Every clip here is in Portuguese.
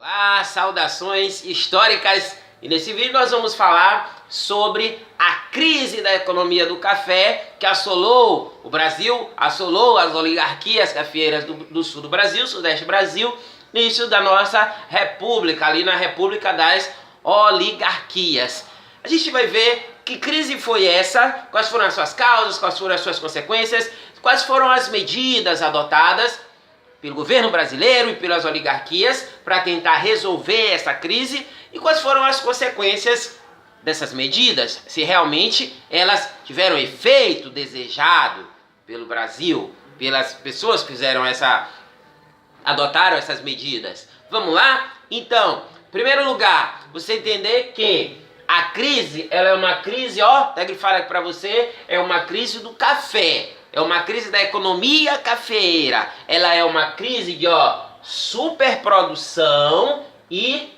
Olá, saudações históricas! E nesse vídeo nós vamos falar sobre a crise da economia do café que assolou o Brasil, assolou as oligarquias cafeeiras do sul do Brasil, sudeste do Brasil, início da nossa república, ali na República das Oligarquias. A gente vai ver que crise foi essa, quais foram as suas causas, quais foram as suas consequências, quais foram as medidas adotadas pelo governo brasileiro e pelas oligarquias para tentar resolver essa crise e quais foram as consequências dessas medidas, se realmente elas tiveram efeito desejado pelo Brasil, pelas pessoas que adotaram essas medidas. Vamos lá? Então, em primeiro lugar, você entender que a crise, ela é uma crise, até grifar aqui para você, é uma crise do café. É uma crise da economia cafeeira. Ela é uma crise de superprodução e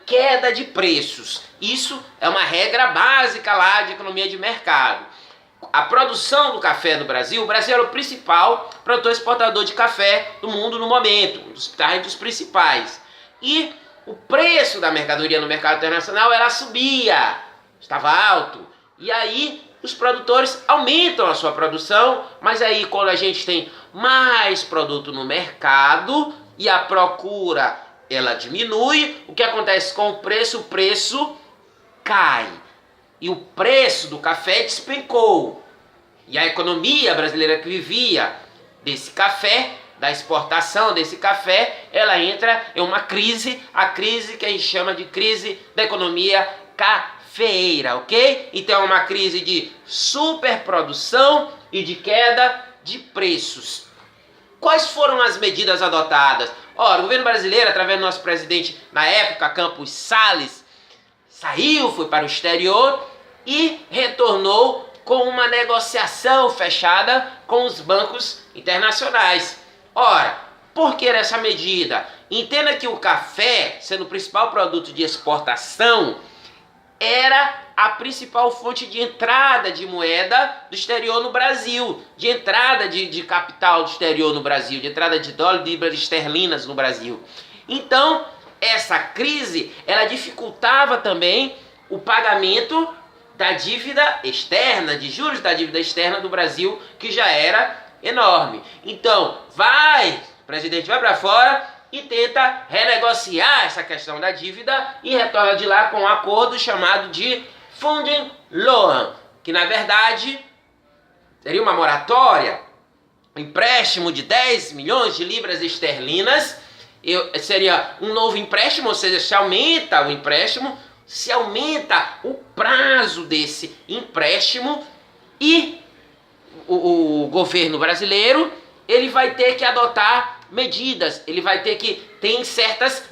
queda de preços. Isso é uma regra básica lá de economia de mercado. A produção do café no Brasil, o Brasil era o principal produtor exportador de café do mundo no momento, um dos principais. E o preço da mercadoria no mercado internacional, ela subia, estava alto. E aí os produtores aumentam a sua produção, mas aí quando a gente tem mais produto no mercado e a procura ela diminui, o que acontece com o preço cai. E o preço do café despencou. E a economia brasileira que vivia desse café, da exportação desse café, ela entra em uma crise, a crise que a gente chama de crise da economia cafeeira, ok? Então é uma crise de superprodução e de queda de preços. Quais foram as medidas adotadas? Ora, o governo brasileiro, através do nosso presidente na época, Campos Salles, foi para o exterior e retornou com uma negociação fechada com os bancos internacionais. Ora, por que essa medida? Entenda que o café, sendo o principal produto de exportação, era a principal fonte de entrada de moeda do exterior no Brasil, de entrada de capital do exterior no Brasil, de entrada de dólar, de libras esterlinas no Brasil. Então, essa crise, ela dificultava também o pagamento da dívida externa, de juros da dívida externa do Brasil, que já era enorme. Então, o presidente vai para fora e tenta renegociar essa questão da dívida e retorna de lá com um acordo chamado de Funding Loan, que na verdade seria uma moratória, um empréstimo de 10 milhões de libras esterlinas, seria um novo empréstimo, ou seja, se aumenta o empréstimo, se aumenta o prazo desse empréstimo e o governo brasileiro ele vai ter que adotar medidas, ele vai ter que ter certas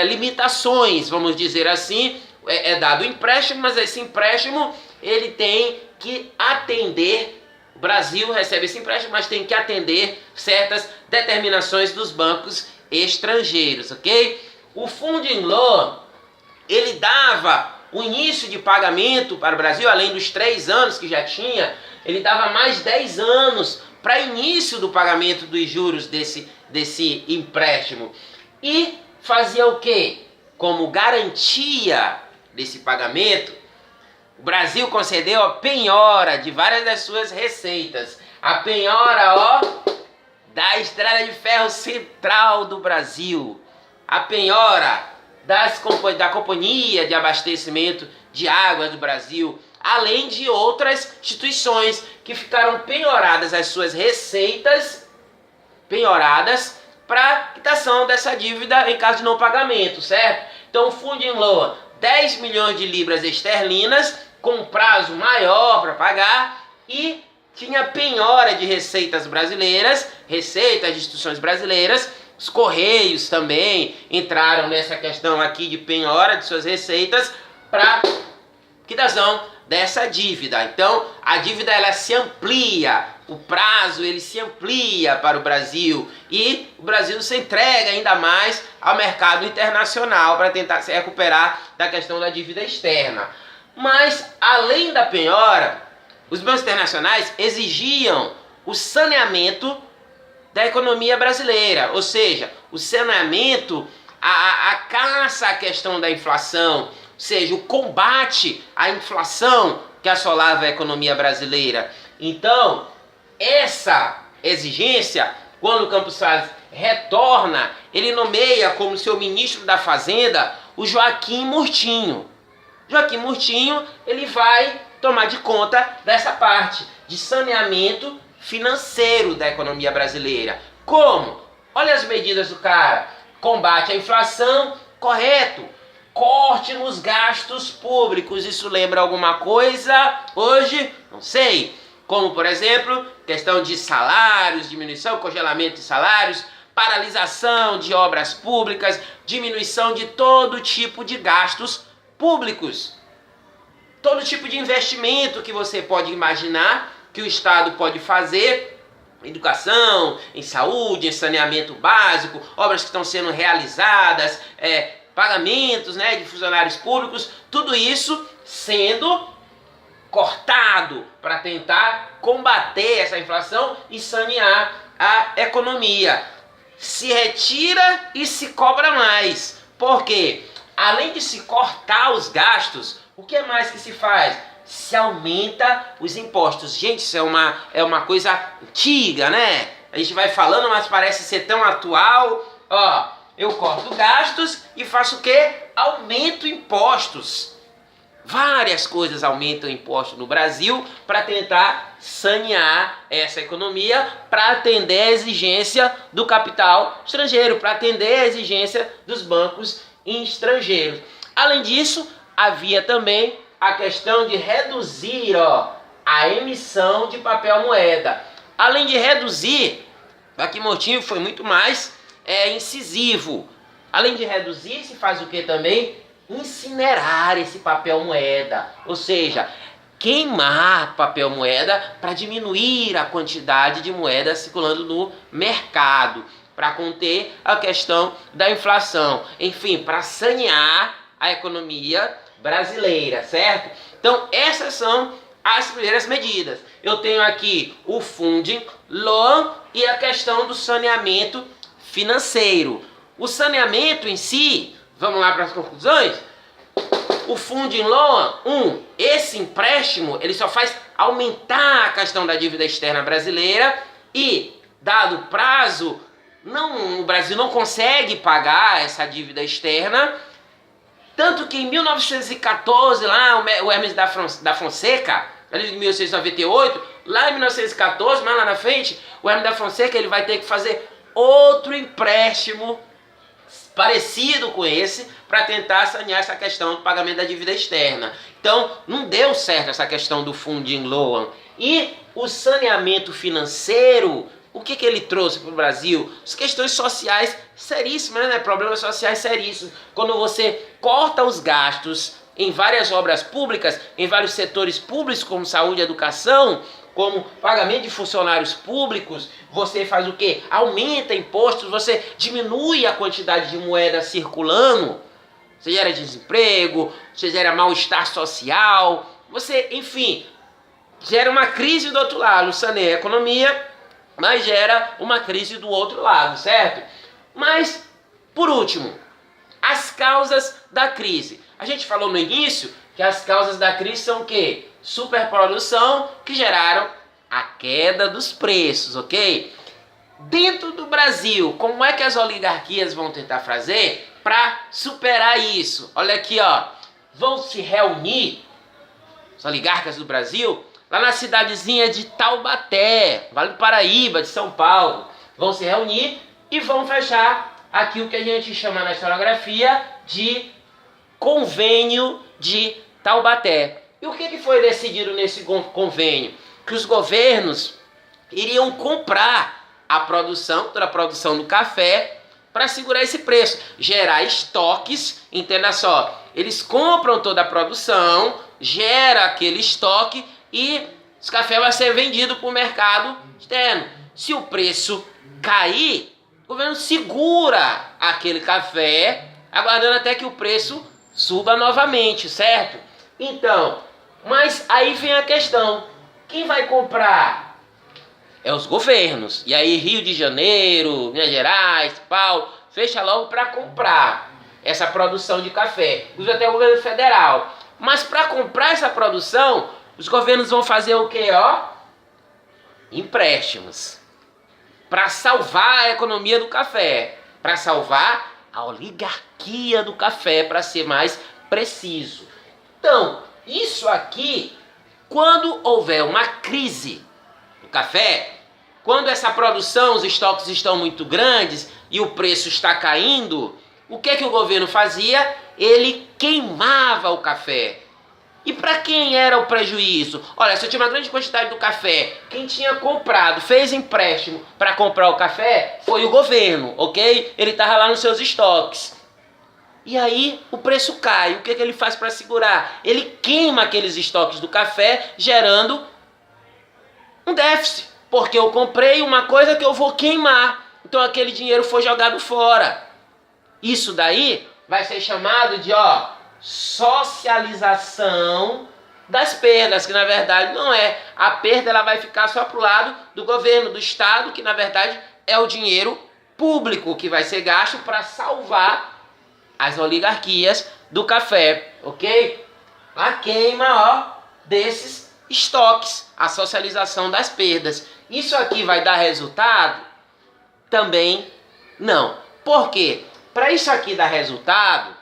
limitações, vamos dizer assim. É dado o empréstimo, mas esse empréstimo ele tem que atender, o Brasil recebe esse empréstimo, mas tem que atender certas determinações dos bancos estrangeiros, ok? O Funding Loan, ele dava o início de pagamento para o Brasil, além dos 3 anos que já tinha, ele dava mais 10 anos para início do pagamento dos juros desse empréstimo. E fazia o quê? Como garantia desse pagamento, o Brasil concedeu a penhora de várias das suas receitas. A penhora, da Estrada de Ferro Central do Brasil. A penhora da Companhia de Abastecimento de Água do Brasil, além de outras instituições que ficaram penhoradas as suas receitas, penhoradas para quitação dessa dívida em caso de não pagamento, certo? Então o Funding Loan, 10 milhões de libras esterlinas, com um prazo maior para pagar, e tinha penhora de receitas brasileiras, receitas de instituições brasileiras. Os Correios também entraram nessa questão aqui de penhora de suas receitas para quitação dessa dívida. Então, a dívida ela se amplia, o prazo ele se amplia para o Brasil e o Brasil se entrega ainda mais ao mercado internacional para tentar se recuperar da questão da dívida externa. Mas, além da penhora, os bancos internacionais exigiam o saneamento da economia brasileira, ou seja, o saneamento a caça à questão da inflação, ou seja, o combate à inflação que assolava a economia brasileira. Então, essa exigência, quando o Campos Salles retorna, ele nomeia como seu ministro da Fazenda o Joaquim Murtinho. Joaquim Murtinho, ele vai tomar de conta dessa parte de saneamento financeiro da economia brasileira. Como? Olha as medidas do cara. Combate à inflação, correto. Corte nos gastos públicos. Isso lembra alguma coisa? Hoje, não sei. Como, por exemplo, questão de salários, diminuição, congelamento de salários, paralisação de obras públicas, diminuição de todo tipo de gastos públicos. Todo tipo de investimento que você pode imaginar que o Estado pode fazer, em educação, em saúde, em saneamento básico, obras que estão sendo realizadas, pagamentos, né, de funcionários públicos, tudo isso sendo cortado para tentar combater essa inflação e sanear a economia. Se retira e se cobra mais. Por quê? Além de se cortar os gastos, o que mais que se faz? Se aumenta os impostos. Gente, isso é uma coisa antiga, né? A gente vai falando, mas parece ser tão atual. Ó, eu corto gastos e faço o quê? Aumento impostos. Várias coisas aumentam impostos no Brasil para tentar sanear essa economia, para atender a exigência do capital estrangeiro, para atender a exigência dos bancos estrangeiros. Além disso, havia também a questão de reduzir a emissão de papel moeda. Além de reduzir, Joaquim Murtinho foi muito mais incisivo. Além de reduzir, se faz o que também? Incinerar esse papel moeda, ou seja, queimar papel moeda para diminuir a quantidade de moeda circulando no mercado, para conter a questão da inflação, enfim, para sanear a economia brasileira, certo? Então essas são as primeiras medidas. Eu tenho aqui o Funding Loan e a questão do saneamento financeiro. O saneamento em si, vamos lá para as conclusões? O Funding Loan, esse empréstimo, ele só faz aumentar a questão da dívida externa brasileira e, dado o prazo, o Brasil não consegue pagar essa dívida externa, tanto que em 1914, lá o Hermes da Fonseca, ali em 1698, lá em 1914, mais lá na frente, o Hermes da Fonseca ele vai ter que fazer outro empréstimo parecido com esse para tentar sanear essa questão do pagamento da dívida externa. Então, não deu certo essa questão do Funding Loan. E o saneamento financeiro, o que ele trouxe para o Brasil? As questões sociais seríssimas, né? Problemas sociais seríssimos. Quando você corta os gastos em várias obras públicas, em vários setores públicos, como saúde e educação, como pagamento de funcionários públicos, você faz o quê? Aumenta impostos, você diminui a quantidade de moeda circulando, você gera desemprego, você gera mal-estar social, você, enfim, gera uma crise do outro lado, saneia a economia, mas gera uma crise do outro lado, certo? Mas, por último, as causas da crise. A gente falou no início que as causas da crise são o quê? Superprodução, que geraram a queda dos preços, ok? Dentro do Brasil, como é que as oligarquias vão tentar fazer para superar isso? Olha aqui, ó, vão se reunir, os oligarcas do Brasil, lá na cidadezinha de Taubaté, Vale do Paraíba, de São Paulo. Vão se reunir e vão fechar aqui o que a gente chama na historiografia de Convênio de Taubaté. E o que foi decidido nesse convênio? Que os governos iriam comprar toda a produção do café para segurar esse preço, gerar estoques, entenda só, eles compram toda a produção, gera aquele estoque e esse café vai ser vendido para o mercado externo. Se o preço cair, o governo segura aquele café, aguardando até que o preço suba novamente, certo? Então, mas aí vem a questão, quem vai comprar? É os governos. E aí Rio de Janeiro, Minas Gerais, Paulo, fecha logo para comprar essa produção de café. Usa até o governo federal. Mas para comprar essa produção, os governos vão fazer o quê, ó? Empréstimos. Para salvar a economia do café. Para salvar a oligarquia do café, para ser mais preciso. Então, isso aqui, quando houver uma crise do café, quando essa produção, os estoques estão muito grandes e o preço está caindo, o que o governo fazia? Ele queimava o café. E para quem era o prejuízo? Olha, se eu tinha uma grande quantidade do café, quem tinha comprado, fez empréstimo para comprar o café, foi o governo, ok? Ele estava lá nos seus estoques. E aí o preço cai. O que ele faz para segurar? Ele queima aqueles estoques do café, gerando um déficit. Porque eu comprei uma coisa que eu vou queimar. Então aquele dinheiro foi jogado fora. Isso daí vai ser chamado de socialização das perdas, que na verdade não é. A perda ela vai ficar só para o lado do governo, do Estado, que na verdade é o dinheiro público que vai ser gasto para salvar as oligarquias do café, ok? A queima, desses estoques, a socialização das perdas. Isso aqui vai dar resultado? Também não. Por quê? Para isso aqui dar resultado,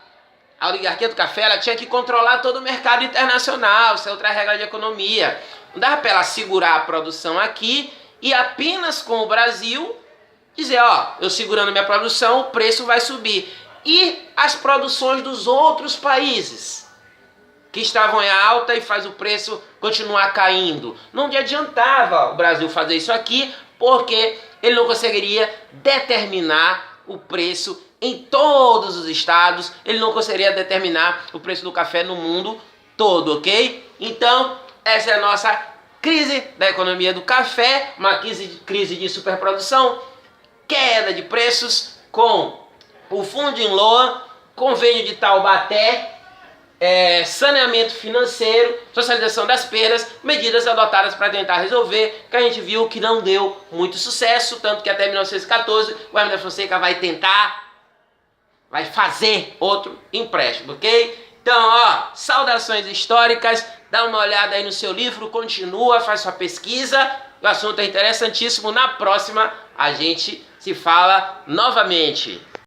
a oligarquia do café ela tinha que controlar todo o mercado internacional, isso é outra regra de economia. Não dava para ela segurar a produção aqui e apenas com o Brasil dizer, eu segurando minha produção, o preço vai subir. E as produções dos outros países que estavam em alta e faz o preço continuar caindo. Não adiantava o Brasil fazer isso aqui, porque ele não conseguiria determinar o preço em todos os estados, ele não conseguiria determinar o preço do café no mundo todo, ok? Então, essa é a nossa crise da economia do café, uma crise de superprodução, queda de preços com o fundo em LOA, convênio de Taubaté, saneamento financeiro, socialização das perdas, medidas adotadas para tentar resolver, que a gente viu que não deu muito sucesso, tanto que até 1914 o Hermes da Fonseca vai fazer outro empréstimo, ok? Então, saudações históricas, dá uma olhada aí no seu livro, continua, faz sua pesquisa, o assunto é interessantíssimo, na próxima a gente se fala novamente.